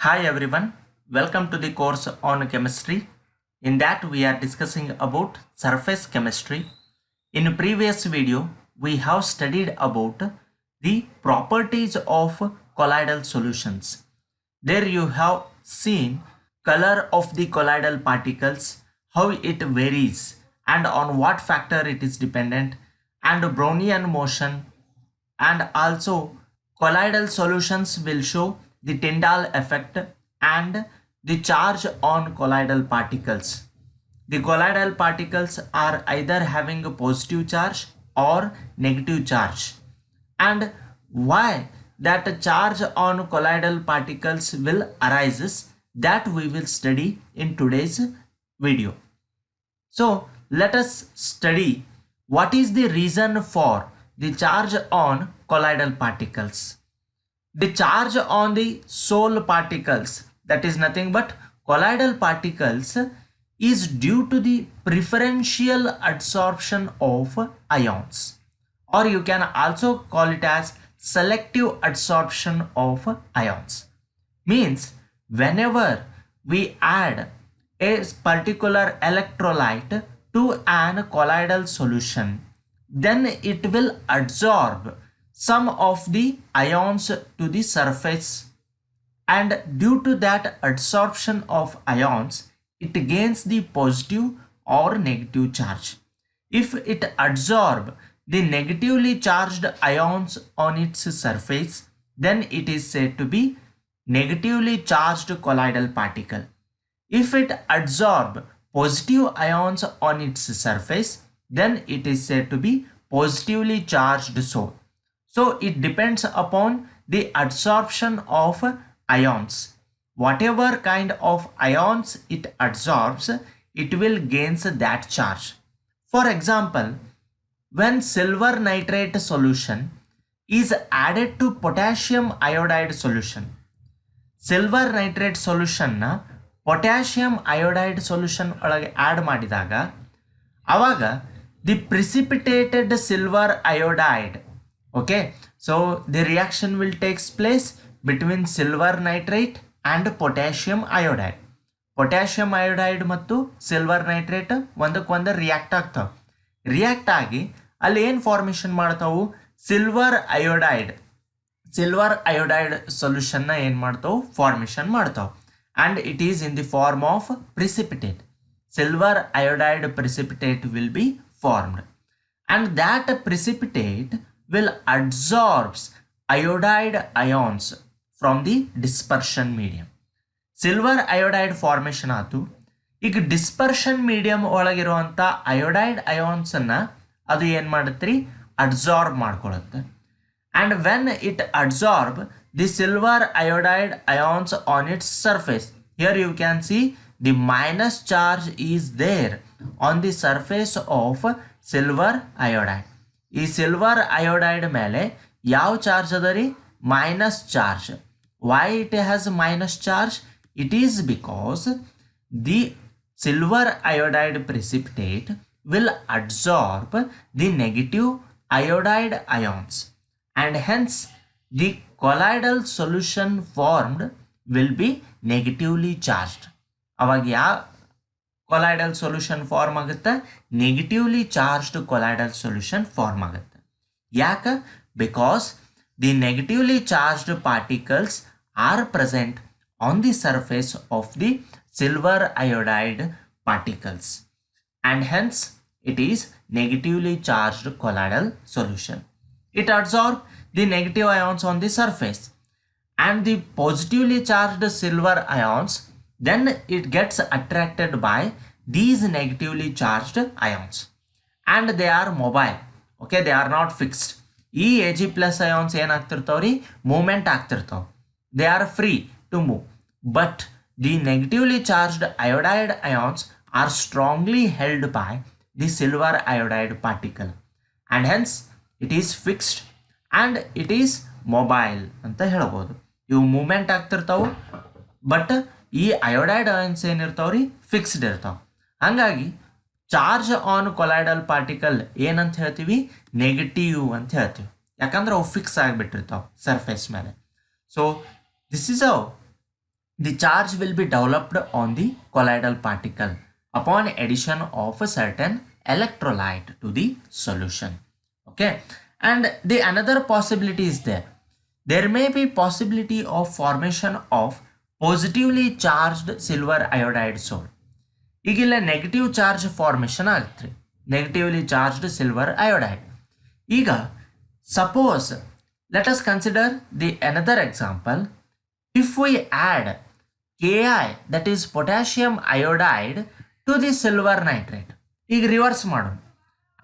Hi everyone, welcome to the course on chemistry. In that we are discussing about surface chemistry. In previous video, we have studied about the properties of colloidal solutions. There you have seen color of the colloidal particles, how it varies and on what factor it is dependent, and Brownian motion, and also colloidal solutions will show the Tyndall effect and the charge on colloidal particles. The colloidal particles are either having a positive charge or negative charge, and why that charge on colloidal particles will arises, that we will study in today's video. So let us study what is the reason for the charge on colloidal particles. The charge on the Soule particles, that is nothing but colloidal particles, is due to the preferential adsorption of ions, or you can also call it as selective adsorption of ions. Means whenever we add a particular electrolyte to an colloidal solution, then it will absorb some of the ions to the surface, and due to that adsorption of ions, it gains the positive or negative charge. If it absorbs the negatively charged ions on its surface, then it is said to be negatively charged colloidal particle. If it absorbs positive ions on its surface, then it is said to be positively charged Soule. So it depends upon the adsorption of ions. Whatever kind of ions it absorbs, it will gain that charge. For example, when silver nitrate solution is added to potassium iodide solution, silver nitrate ಸೊಲ್ಯೂಷನ್ನ potassium iodide solution ಒಳಗೆ add ಮಾಡಿದಾಗ ಆವಾಗ the precipitated silver iodide, okay, so the reaction will takes place between silver nitrate and potassium iodide. Potassium iodide ಮತ್ತು silver nitrate ಒಂದಕ್ಕೊಂದು react ಆಗ್ತಾವೆ. React ಆಗಿ ಅಲ್ಲಿ ಏನು ಫಾರ್ಮೇಷನ್ ಮಾಡ್ತಾವು? ಸಿಲ್ವರ್ ಅಯೋಡೈಡ್ ಸೊಲ್ಯೂಷನ್ನ ಏನು ಮಾಡ್ತಾವೆ? ಫಾರ್ಮೇಷನ್ ಮಾಡ್ತಾವೆ. And it is in the form of precipitate. Silver iodide precipitate will be formed, and that precipitate will absorb iodide ions from the dispersion medium. Silver iodide formation ಆಯಿತು. ಈಗ dispersion medium ಒಳಗಿರುವಂಥ iodide ಅಯಾನ್ಸನ್ನು ಅದು ಏನು ಮಾಡುತ್ತೆ ರೀ? Absorb ಮಾಡ್ಕೊಳ್ಳುತ್ತೆ. And when it absorbs the silver iodide ions on its surface, here you can see the minus charge is there on the surface of silver iodide. ಈ silver iodide ಮೇಲೆ ಯಾವ charge ಅದ ರೀ? Minus charge. Why it has minus charge? It is because the silver iodide precipitate will absorb the negative iodide ions, and hence the colloidal solution formed will be negatively charged. ಅವಾಗ ಯಾವ colloidal solution form ಆಗುತ್ತೆ? Negatively charged colloidal solution form ಆಗುತ್ತೆ. ಯಾಕೆ? Because the negatively charged particles are present on the surface of the silver iodide particles, and hence it is negatively charged colloidal solution. It absorbs the negative ions on the surface and the positively charged silver ions, then it gets attracted by these negatively charged ions, and they are mobile. Okay, they are not fixed. ಈ Ag plus ions ಏನಾಗ್ತಿರ್ತಾವ್ರಿ? Movement ಆಗ್ತಿರ್ತಾವೆ. They are free to move, but the negatively charged iodide ions are strongly held by the silver iodide particle, and hence it is fixed and it is mobile ಅಂತ ಹೇಳ್ಬೋದು. ಇವು movement ಆಗ್ತಿರ್ತಾವೆ, but ಈ iodide ions ಏನಿರ್ತಾವ್ರಿ? Fixed ಇರ್ತಾವೆ. ಹಾಗಾಗಿ charge on colloidal particle ಏನಂತ ಹೇಳ್ತೀವಿ? Negative ಅಂತ ಹೇಳ್ತೀವಿ. ಯಾಕಂದ್ರೆ ಅವು ಫಿಕ್ಸ್ ಆಗಿಬಿಟ್ಟಿರ್ತಾವೆ ಸರ್ಫೇಸ್ ಮೇಲೆ. So this is how the charge will be developed on the colloidal particle upon addition of a certain electrolyte to the solution. Okay, and the another possibility is there. There may be possibility of formation of positively charged silver iodide salt. ಈಗಿಲ್ಲ negative charge formation ಆಗುತ್ತೆ, negatively charged silver iodide. ಈಗ suppose let us consider the another example. If we add Ki, that is potassium iodide, to the silver nitrate, ಈಗ reverse ಮಾಡೋಣ.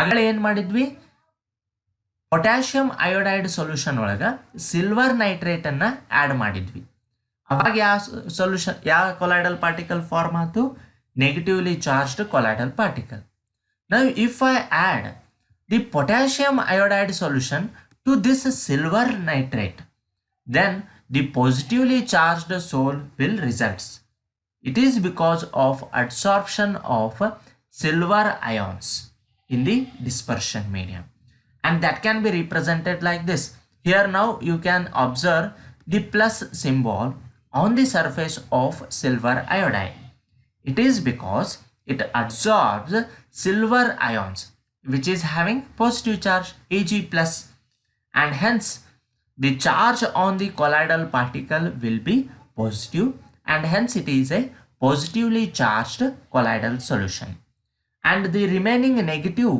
ಆಗಲೇ ಏನು ಮಾಡಿದ್ವಿ, potassium iodide solution ಒಳಗೆ silver ನೈಟ್ರೇಟನ್ನು add ಮಾಡಿದ್ವಿ. ಅವಾಗ ಯಾವ ಸೊಲ್ಯೂಷನ್, ಯಾವ ಕೊಲಾಯ್ಡಲ್ ಪಾರ್ಟಿಕಲ್ ಫಾರ್ಮ್ ಆಯಿತು, negatively charged colloidal particle. Now if I add the potassium iodide solution to this silver nitrate, then the positively charged sol will result. It is because of adsorption of silver ions in the dispersion medium, and that can be represented like this. Here now you can observe the plus symbol on the surface of silver iodide. It is because it absorbs silver ions which is having positive charge Ag plus, and hence the charge on the colloidal particle will be positive, and hence it is a positively charged colloidal solution. And the remaining negative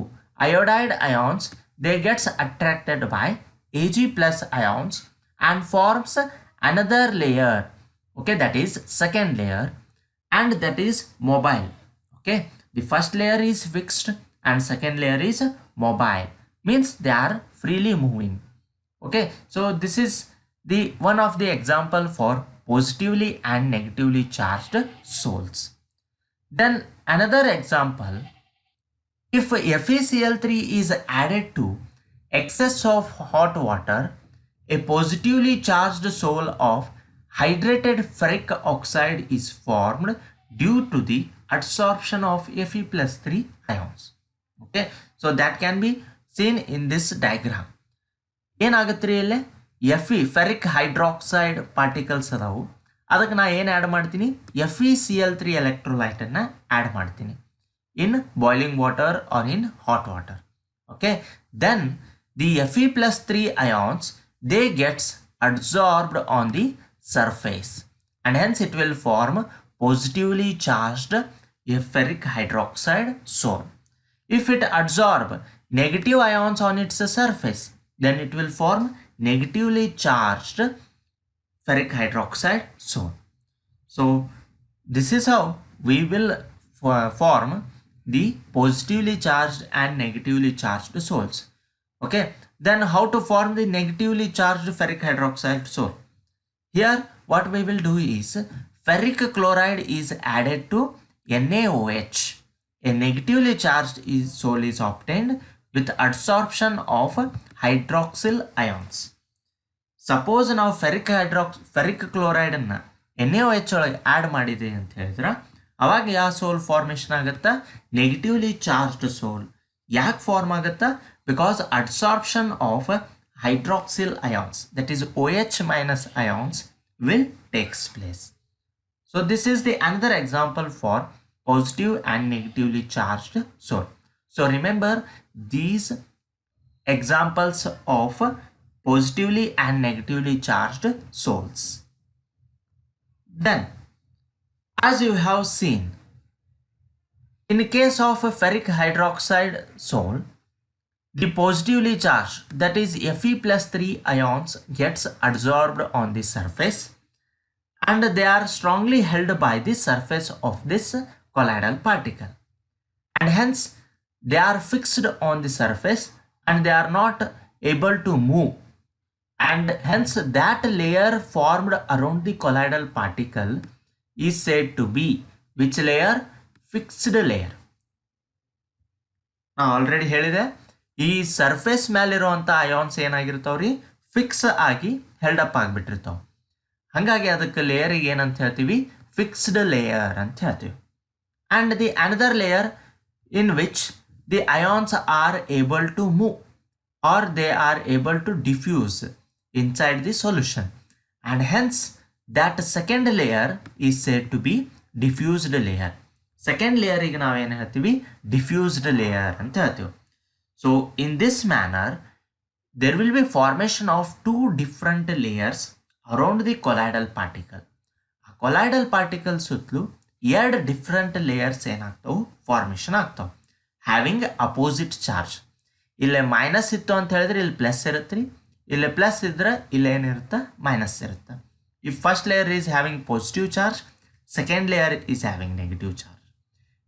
iodide ions, they gets attracted by Ag plus ions and forms another layer. Okay, that is second layer, and that is mobile. Okay, the first layer is fixed and second layer is mobile, means they are freely moving. Okay, so this is the one of the example for positively and negatively charged sols. Then another example, if FeCl3 is added to excess of hot water, a positively charged sol of hydrated ferric oxide is formed due to the adsorption of Fe+3 ions. Okay, so that can be seen in this diagram. ಏನಾಗುತ್ತೆ ಇಲ್ಲಿ, Fe ferric hydroxide particles ಅದಾವು, ಅದಕ್ಕೆ ನಾ ಏನು add ಮಾಡ್ತೀನಿ, FeCl3 ಎಲೆಕ್ಟ್ರೋಲೈಟನ್ನು add ಮಾಡ್ತೀನಿ in boiling water or in hot water. Okay, then the Fe+3 ions, they gets adsorbed on the surface, and hence it will form positively charged ferric hydroxide sol. If it absorb negative ions on its surface, then it will form negatively charged ferric hydroxide sol. So this is how we will form the positively charged and negatively charged sols. Okay, then how to form the negatively charged ferric hydroxide sol? Here what we will do is, ferric chloride is added to NaOH. A negatively charged sol is obtained with adsorption of hydroxyl ions. Suppose ನಾವು ferric chloride ಅನ್ನು NaOH ಒಳಗೆ add ಮಾಡಿದೆ ಅಂತ ಹೇಳಿದ್ರೆ, ಅವಾಗ ಯಾವ ಸೋಲ್ formation ಆಗುತ್ತಾ, negatively charged ಸೋಲ್. ಯಾಕೆ ಫಾರ್ಮ್ ಆಗುತ್ತಾ, because adsorption of hydroxyl ions, that is OH minus ions, will takes place. So this is the another example for positive and negatively charged sol. So remember these examples of positively and negatively charged sols. Then, as you have seen, in case of a ferric hydroxide sol, the positively charged, that is Fe+3 ions, gets adsorbed on the surface, and they are strongly held by the surface of this colloidal particle, and hence they are fixed on the surface and they are not able to move, and hence that layer formed around the colloidal particle is said to be which layer? Fixed layer. ನಾನು already ಹೇಳಿದೆ, ಈ surface ಮೇಲಿರುವಂಥ ions ಏನಾಗಿರ್ತಾವ್ರಿ, fix ಆಗಿ held up ಆಗಿಬಿಟ್ಟಿರ್ತಾವೆ. ಹಾಗಾಗಿ ಅದಕ್ಕೆ ಲೇಯರಿಗೆ ಏನಂತ ಹೇಳ್ತೀವಿ, ಫಿಕ್ಸ್ಡ್ ಲೇಯರ್ ಅಂತ ಹೇಳ್ತೀವಿ. And the another layer in which the ions are able to move or they are able to diffuse inside the solution, and hence that second layer is said to be diffused layer. Second layer ಗೆ ನಾವೇನು ಹೇಳ್ತೀವಿ, diffused layer ಅಂತ ಹೇಳ್ತೀವಿ. So in this manner there will be formation of two different layers around the colloidal particle. ಆ colloidal particle ಸುತ್ತಲೂ ಎರಡು different layers ಏನಾಗ್ತಾವೆ, formation ಆಗ್ತಾವೆ, having opposite charge. ಇಲ್ಲೇ ಮೈನಸ್ ಇತ್ತು ಅಂತ ಹೇಳಿದ್ರೆ ಇಲ್ಲಿ ಪ್ಲಸ್ ಇರುತ್ತೆ ರೀ, ಇಲ್ಲೇ ಪ್ಲಸ್ ಇದ್ರೆ ಇಲ್ಲೇ ಏನಿರುತ್ತೆ, ಮೈನಸ್ ಇರುತ್ತೆ. If first layer is having positive charge, second layer is having negative charge.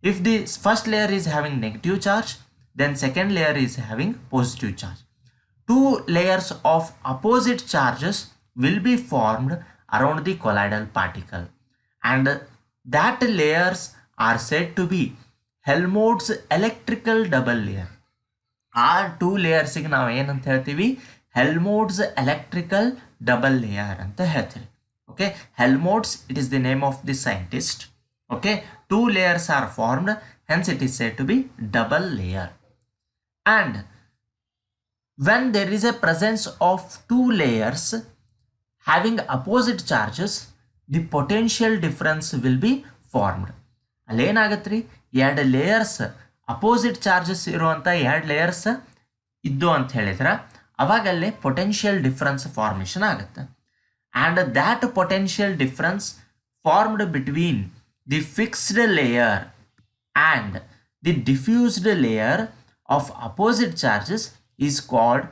If the first layer is having negative charge, then second layer is having positive charge. Two layers of opposite charges will be formed around the colloidal particle, and that layers are said to be Helmholtz electrical double layer. ಆ two ಲೇಯರ್ಸಿಗೆ ನಾವು ಏನಂತ ಹೇಳ್ತೀವಿ, Helmholtz electrical double layer ಅಂತ ಹೇಳ್ತೀವಿ. Okay, Helmholtz, it is the name of the scientist. Okay, two layers are formed, hence it is said to be double layer. And when there is a presence of two layers having opposite charges, the potential difference will be formed. ಅಲ್ಲೇನಾಗತ್ತೆ ರೀ, ಎರಡು layers opposite charges ಇರುವಂಥ ಎರಡು layers ಇದ್ದು ಅಂತ ಹೇಳಿದ್ರೆ ಅವಾಗಲ್ಲೇ potential difference formation ಆಗುತ್ತೆ. And that potential difference formed between the fixed layer and the diffused layer of opposite charges is called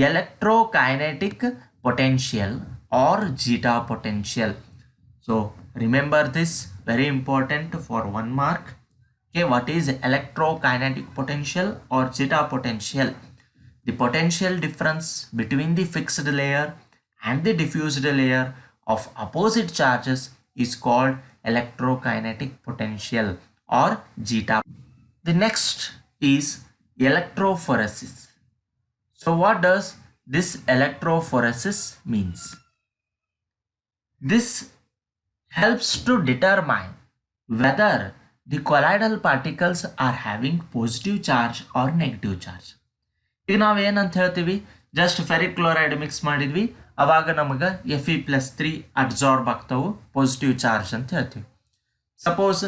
electrokinetic potential or zeta potential. So remember this, very important for 1 mark. Okay, what is electrokinetic potential or zeta potential? The potential difference between the fixed layer and the diffused layer of opposite charges is called electrokinetic potential or zeta. The next is electrophoresis. So what does this electrophoresis means? This helps to determine whether the colloidal particles are having positive charge or negative charge. ಈಗ ನಾವು ಏನಂತ ಹೇಳ್ತೀವಿ, just ferric chloride mix ಮಾಡಿದ್ವಿ, ಅವಾಗ ನಮಗೆ Fe+3 absorb ಆಗ್ತಾವೆ, positive charge ಅಂತ ಹೇಳ್ತೀವಿ. ಸಪೋಸ್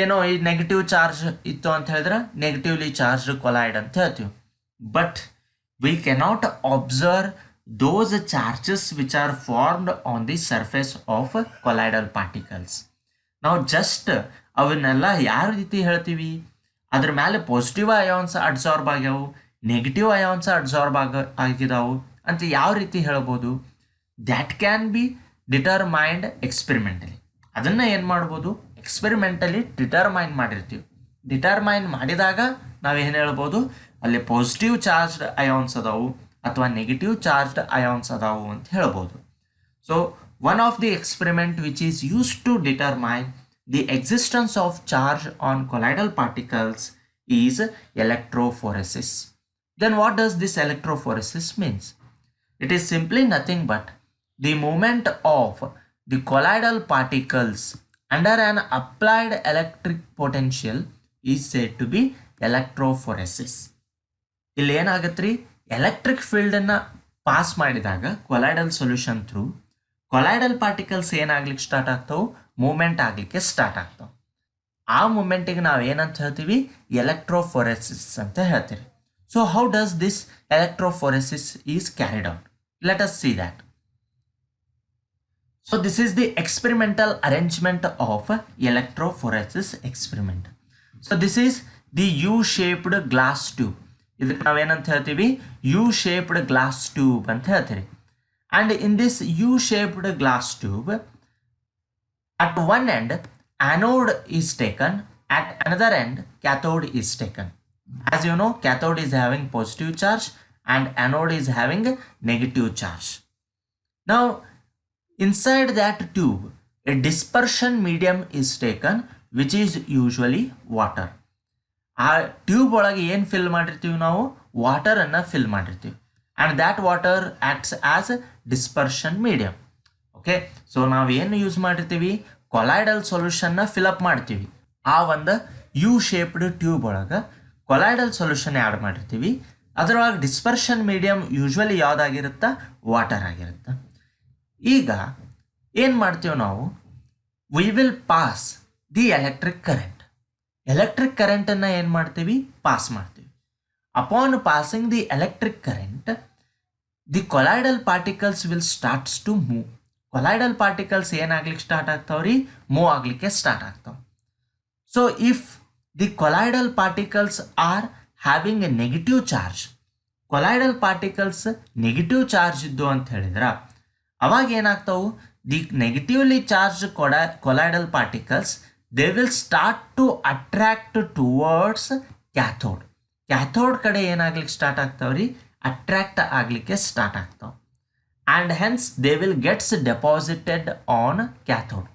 ಏನೋ ಈ ನೆಗೆಟಿವ್ ಚಾರ್ಜ್ ಇತ್ತು ಅಂತ ಹೇಳಿದ್ರೆ ನೆಗೆಟಿವ್ಲಿ ಚಾರ್ಜ್ ಕೊಲೈಡ್ ಅಂತ ಹೇಳ್ತೀವಿ. But we cannot observe those charges which are formed on the surface of colloidal particles. ನಾವು ಜಸ್ಟ್ ಅವನ್ನೆಲ್ಲ ಯಾವ ರೀತಿ ಹೇಳ್ತೀವಿ, ಅದ್ರ ಮೇಲೆ ಪಾಸಿಟಿವ್ ಅಯಾನ್ಸ್ ಅಬ್ಸಾರ್ಬ್ ಆಗ್ಯಾವು, ನೆಗೆಟಿವ್ ಅಯಾನ್ಸ್ ಅಬ್ಸಾರ್ಬ್ ಆಗಿದಾವು ಅಂತ ಯಾವ ರೀತಿ ಹೇಳ್ಬೋದು? That can be determined experimentally. ಅದನ್ನು ಏನು ಮಾಡ್ಬೋದು, ಎಕ್ಸ್ಪೆರಿಮೆಂಟಲಿ ಡಿಟರ್ಮೈನ್ ಮಾಡಿರ್ತೀವಿ. ಡಿಟರ್ಮೈನ್ ಮಾಡಿದಾಗ ನಾವೇನು ಹೇಳ್ಬೋದು, ಅಲ್ಲಿ ಪಾಸಿಟಿವ್ ಚಾರ್ಜ್ಡ್ ಅಯಾನ್ಸ್ ಅದಾವು ಅಥವಾ ನೆಗೆಟಿವ್ ಚಾರ್ಜ್ಡ್ ಅಯಾನ್ಸ್ ಅದಾವು ಅಂತ ಹೇಳ್ಬೋದು. So one of the experiment which is used to determine the existence of charge on colloidal particles is electrophoresis. Then what does this electrophoresis means? It is simply nothing but the movement of the colloidal particles under an applied electric potential is said to be electrophoresis. ಇಲ್ಲಿ ಏನಾಗತ್ತೆ ರೀ, electric ಫೀಲ್ಡನ್ನು pass ಮಾಡಿದಾಗ colloidal solution through colloidal particles ಏನಾಗ್ಲಿಕ್ಕೆ start ಆಗ್ತಾವೆ, moment ಆಗಲಿಕ್ಕೆ start ಆಗ್ತಾವೆ. ಆ ಮೂಮೆಂಟಿಗೆ ನಾವು ಏನಂತ ಹೇಳ್ತೀವಿ, ಎಲೆಕ್ಟ್ರೋಫೋರೆಸಿಸ್ ಅಂತ ಹೇಳ್ತೀವಿ. So how does this electrophoresis is carried out? Let us see that. So this is the experimental arrangement of electrophoresis experiment. So this is the U-shaped glass tube. ಇದಕ್ಕೆ ನಾವೇನಂತ ಹೇಳ್ತೀವಿ, U-shaped glass tube ಅಂತ ಹೇಳ್ತೀವಿ. And in this U-shaped glass tube, at one end anode is taken, at another end cathode is taken. As you know, cathode is having positive charge and anode is having negative charge. Now inside that tube a dispersion medium is taken, which is usually water. ಆ tube ಒಳಗೆ ಏನು fill ಮಾಡಿರ್ತೀವಿ ನಾವು, ವಾಟರನ್ನು fill ಮಾಡಿರ್ತೀವಿ. And that water acts as dispersion medium. Okay, so ನಾವು ಏನು use ಮಾಡಿರ್ತೀವಿ, colloidal ಸೊಲ್ಯೂಷನ್ನ fill up ಮಾಡ್ತೀವಿ. ಆ ಒಂದು ಯು ಶೇಪ್ಡ್ ಟ್ಯೂಬ್ ಒಳಗೆ ಕೊಲೈಡಲ್ ಸೊಲ್ಯೂಷನ್ ಆ್ಯಡ್ ಮಾಡಿರ್ತೀವಿ. ಅದರೊಳಗೆ ಡಿಸ್ಪರ್ಷನ್ ಮೀಡಿಯಮ್ ಯೂಶ್ವಲಿ ಯಾವುದಾಗಿರುತ್ತೆ, ವಾಟರ್ ಆಗಿರುತ್ತೆ. ಈಗ ಏನು ಮಾಡ್ತೀವಿ ನಾವು, we will pass the electric current. Electric ಕರೆಂಟನ್ನು ಏನು ಮಾಡ್ತೀವಿ, ಪಾಸ್ ಮಾಡ್ತೀವಿ. Upon passing the electric current, the colloidal particles will starts to move. Colloidal particles ಏನಾಗ್ಲಿಕ್ಕೆ ಸ್ಟಾರ್ಟ್ ಆಗ್ತಾವ್ರಿ, ಮೂವ್ ಆಗಲಿಕ್ಕೆ ಸ್ಟಾರ್ಟ್ ಆಗ್ತಾವೆ. So if the colloidal particles are having a negative charge, colloidal particles negative charge ಇದ್ದು ಅಂತ ಹೇಳಿದ್ರೆ ಅವಾಗ ಏನಾಗ್ತಾವು, the negatively charge colloidal particles they will start to attract towards cathode. Cathode ಕಡೆ ಏನಾಗ್ಲಿಕ್ಕೆ ಸ್ಟಾರ್ಟ್ ಆಗ್ತಾವ್ರಿ, ಅಟ್ರಾಕ್ಟ್ ಆಗಲಿಕ್ಕೆ ಸ್ಟಾರ್ಟ್ ಆಗ್ತಾವೆ. And hence they will gets deposited on cathode.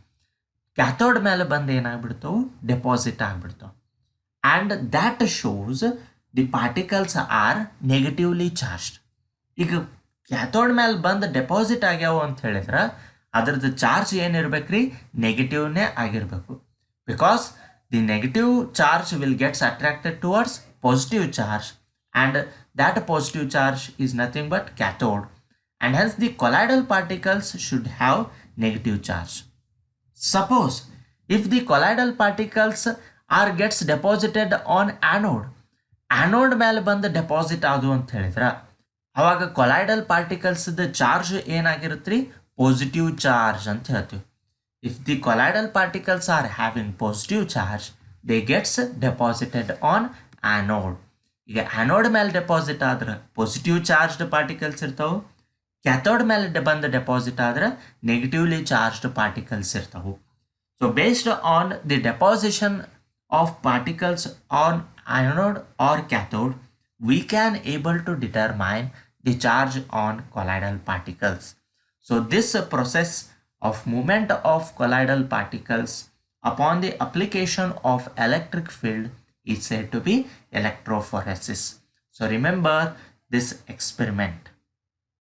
Cathode ಮೇಲೆ ಬಂದು ಏನಾಗ್ಬಿಡ್ತಾವೆ, ಡೆಪಾಸಿಟ್ ಆಗಿಬಿಡ್ತಾವೆ. And that shows the particles are negatively charged. ಈಗ ಕ್ಯಾಥೋಡ್ ಮೇಲೆ ಬಂದು ಡೆಪಾಸಿಟ್ ಆಗ್ಯಾವ ಅಂತ ಹೇಳಿದ್ರೆ ಅದ್ರದ್ದು ಚಾರ್ಜ್ ಏನಿರ್ಬೇಕ್ರಿ, ನೆಗೆಟಿವ್ನೇ ಆಗಿರಬೇಕು. Because the negative charge will gets attracted towards positive charge, and that positive charge is nothing but cathode, and hence the colloidal particles should have negative charge. Suppose if the colloidal particles are gets deposited on anode, anode ಮೇಲೆ ಬಂದು deposit ಆದವು ಅಂತ ಹೇಳಿದ್ರೆ ಅವಾಗ colloidal ಪಾರ್ಟಿಕಲ್ಸ್ದ charge ಏನಾಗಿರುತ್ತೆ ರೀ, positive charge ಅಂತ ಹೇಳ್ತೀವಿ. If the colloidal particles are having positive charge they gets deposited on anode. ಈಗ ಆ್ಯನೋಡ್ ಮೇಲೆ ಡೆಪಾಸಿಟ್ ಆದ್ರೆ ಪಾಸಿಟಿವ್ ಚಾರ್ಜ್ಡ್ ಪಾರ್ಟಿಕಲ್ಸ್ ಇರ್ತಾವೆ, ಕ್ಯಾಥೋಡ್ ಮೇಲೆ ಬಂದು ಡೆಪಾಸಿಟ್ ಆದ್ರೆ ನೆಗೆಟಿವ್ಲಿ ಚಾರ್ಜ್ಡ್ ಪಾರ್ಟಿಕಲ್ಸ್ ಇರ್ತಾವೆ. So based on the deposition of particles on anode or cathode we can able to determine the charge on colloidal particles. So this process of movement of colloidal particles upon the application of electric field is said to be electrophoresis. So remember this experiment.